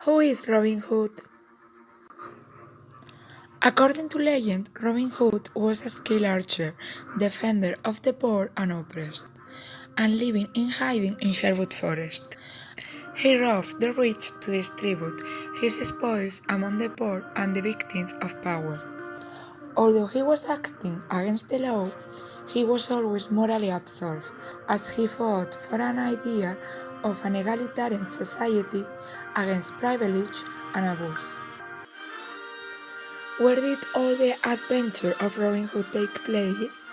Who is Robin Hood? According to legend, Robin Hood was a skilled archer, defender of the poor and oppressed, and living in hiding in Sherwood Forest. He robbed the rich to distribute his spoils among the poor and the victims of power. Although he was acting against the law, he was always morally absolved, as he fought for an ideal of an egalitarian society against privilege and abuse. Where did all the adventure of Robin Hood take place?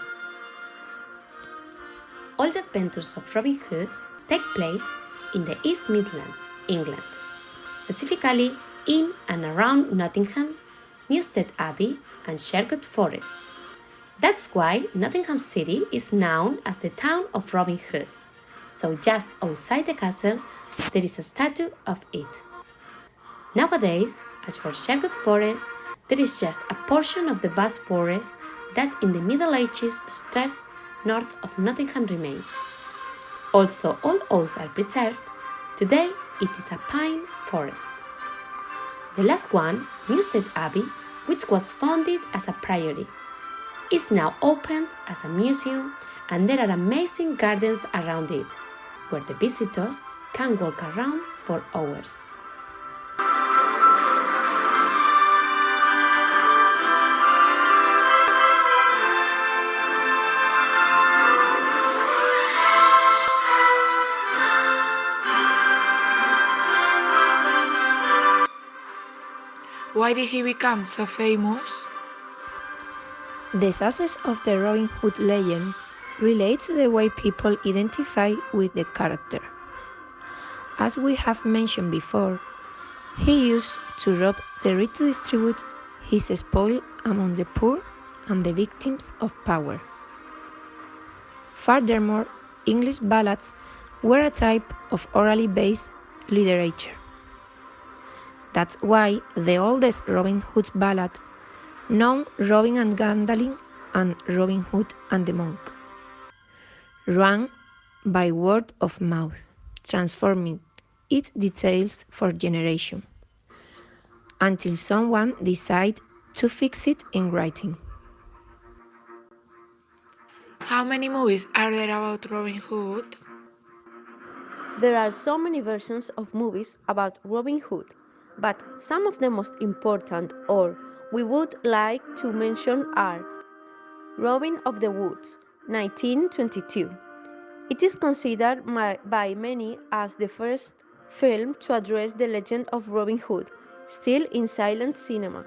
All the adventures of Robin Hood take place in the East Midlands, England, specifically in and around Nottingham, Newstead Abbey, and Sherwood Forest. That's why Nottingham City is known as the town of Robin Hood. So just outside the castle, there is a statue of it. Nowadays, as for Sherwood Forest, there is just a portion of the vast forest that in the Middle Ages stretched north of Nottingham remains. Although all oaks are preserved, today it is a pine forest. The last one, Newstead Abbey, which was founded as a priory, is now opened as a museum, and there are amazing gardens around it, where the visitors can walk around for hours. Why did he become so famous? The success of the Robin Hood legend relates to the way people identify with the character. As we have mentioned before, he used to rob the rich to distribute his spoil among the poor and the victims of power. Furthermore, English ballads were a type of orally based literature. That's why the oldest Robin Hood ballad, known Robin and Gandalin and Robin Hood and the Monk, ran by word of mouth, transforming its details for generations, until someone decided to fix it in writing. How many movies are there about Robin Hood? There are so many versions of movies about Robin Hood, but some of the most important or we would like to mention are Robin of the Woods, 1922. It is considered by many as the first film to address the legend of Robin Hood, still in silent cinema.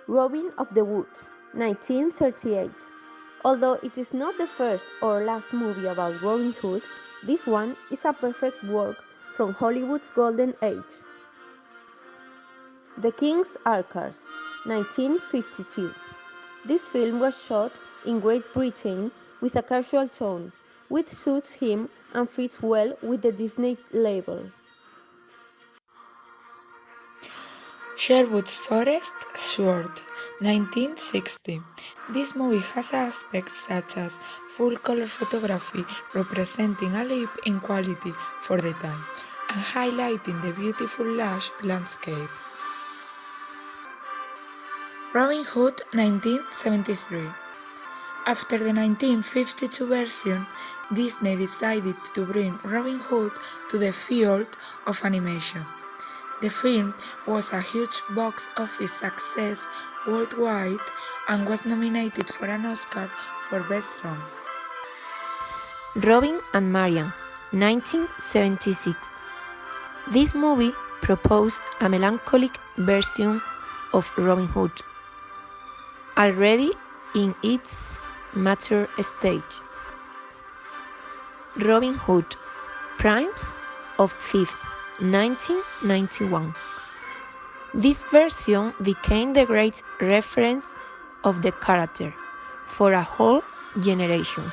Robin of the Woods, 1938. Although it is not the first or last movie about Robin Hood, this one is a perfect work from Hollywood's golden age. The King's Archers, 1952. This film was shot in Great Britain with a casual tone, which suits him and fits well with the Disney label. Sherwood Forest Sword, 1960. This movie has aspects such as full color photography representing a leap in quality for the time and highlighting the beautiful lush landscapes. Robin Hood, 1973. After the 1952 version, Disney decided to bring Robin Hood to the field of animation. The film was a huge box office success worldwide and was nominated for an Oscar for Best Song. Robin and Marian, 1976. This movie proposed a melancholic version of Robin Hood, already in its mature stage. Robin Hood, Primes of Thieves, 1991. This version became the great reference of the character for a whole generation.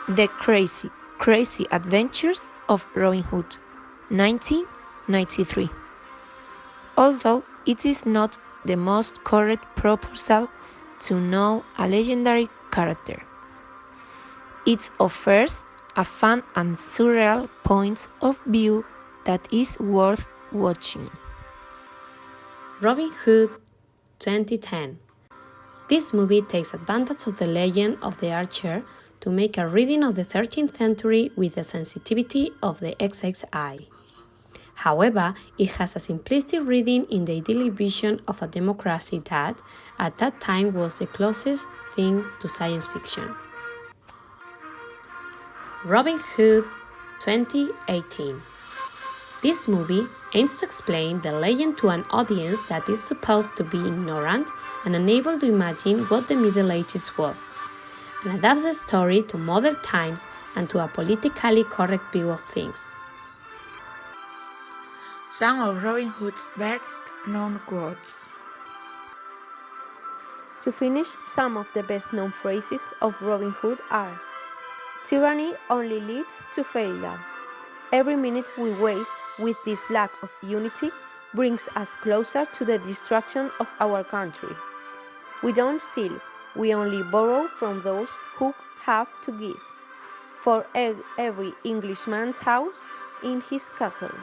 The Crazy Adventures of Robin Hood, 1993. Although it is not the most correct proposal to know a legendary character, it offers a fun and surreal point of view that is worth watching. Robin Hood 2010. This movie takes advantage of the legend of the archer to make a reading of the 13th century with the sensitivity of the XXI. However, it has a simplistic reading in the idyllic vision of a democracy that, at that time, was the closest thing to science fiction. Robin Hood 2018. This movie aims to explain the legend to an audience that is supposed to be ignorant and unable to imagine what the Middle Ages was, and adapts the story to modern times and to a politically correct view of things. Some of Robin Hood's best-known quotes. To finish, some of the best-known phrases of Robin Hood are: tyranny only leads to failure. Every minute we waste with this lack of unity brings us closer to the destruction of our country. We don't steal, we only borrow from those who have to give. For every Englishman's house in his castle.